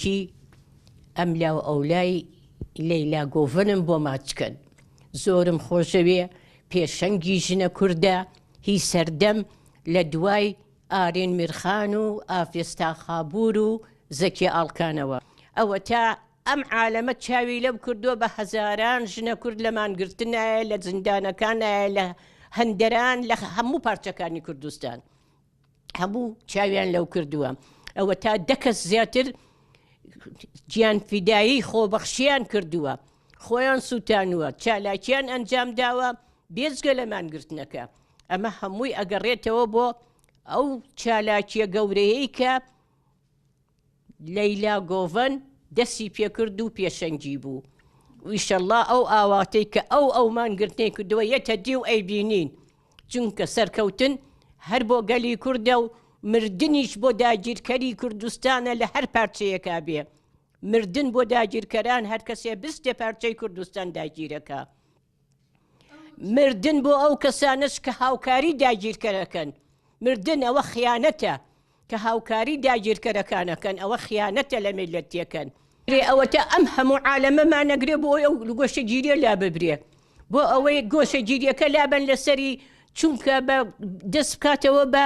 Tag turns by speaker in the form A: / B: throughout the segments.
A: وتی ئەم لاو ئەولای لەیلا گوڤەنم بۆ ماچکەن زۆرم خۆشەوێ پێشەنگی ژنە کووردە هی سەردەم لە دوای ئارێن میرخان و ئافێستا خابوور و زەکی ئاڵکانەوە ئەوە تا ئەم عالەمە چاوی لەم کردووە بە هەزاران ژنە کورد لە مانگرتنایە لە زیندانەکانایە لە هەندەران لە هەموو پارچەکانی کوردستان هەموو چاویان لەو کردووە ئەوە تا 10 کەس زیاتر گیان فیدایی خۆبەخشیان کردووە خۆیان سووتانووە چالاکیان ئەنجام داوە بێجگە لە مانگرتنەکە ئەمە هەمووی ئەگەڕێتەوە بۆ ئەو چالاکیە گەورەیەی کە لەیلا گوڤەن دەستی پێکرد و پێشەنگی بوو ئیشەڵڵا ئەو ئاواتەی کە ئەو مانگرتنەی کردووە یەتە دی و ئەیبینین چونکە سەرکەوتن هەر بۆ گەلی کوردە و مردنیش بۆ داگیرکەری کوردستانە لە هەر پارچەیەکا بێ مردن بۆ داگیرکەران هەر کەسێ بستێ پارچەی کوردستان داگیرەکە مردن بۆ ئەو کەسانش کە هاوکاری داگیرکەرەکەن مردن ئەوە خیانەتە کە هاوکاری داگیرکەرەکانەکەن ئەوە خیانەتە لە میلەتیەکەن ئەوەتە ئەم هەموو عالەمەمان نەگرێ بۆ ئەو گۆشەگیریە لا ببرێ بۆ ئەوەی گۆشەگیریەکە لابن لەسەری چونکە بە دەست بکاتەوە بە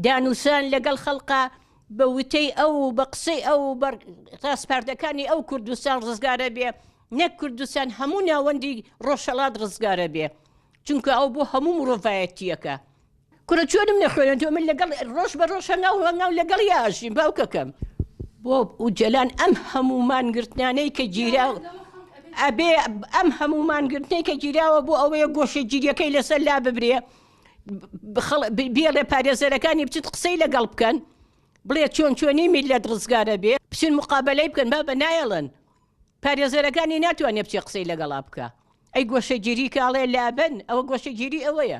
A: دانووسان لەگەڵ خەڵقا بە وتەی ئەو بە قسەی ئەو ڕاستپاردەکانی ئەو کوردستان ڕزگارە بێ نەک کوردستان هەموو ناوەندی ڕۆژهەڵات ڕزگارە بێ چونکە ئەو بۆ هەموو مرۆڤایەتیەکە کورە چۆنم نەخوێنن تۆ من لەگەڵ ڕۆژ بە ڕۆژ هەنگاو لەگەڵ یاژیم باوکەکەم بۆ و جەلان ئەم هەموو مانگرتنانەی کە گیراوە ئەبێ ئەم هەموو مانگرتنەی کە گیراوە بۆ ئەوەیە گۆشەگیریەکەی لەسەر لا ببرێ بێڵێ پارێزەرەکانی بچیت قسەی لەگەڵ بکەن بڵێ چۆنی میلەت ڕزگارە بێ بچین مقابلەی بکەن با بە نایەڵن پارێزەرەکانی ناتوانێت بچێ قسەی لەگەڵا بکە ئەی گۆشەگیری کاڵێ لابن ئەوە گۆشەگیری ئەوەیە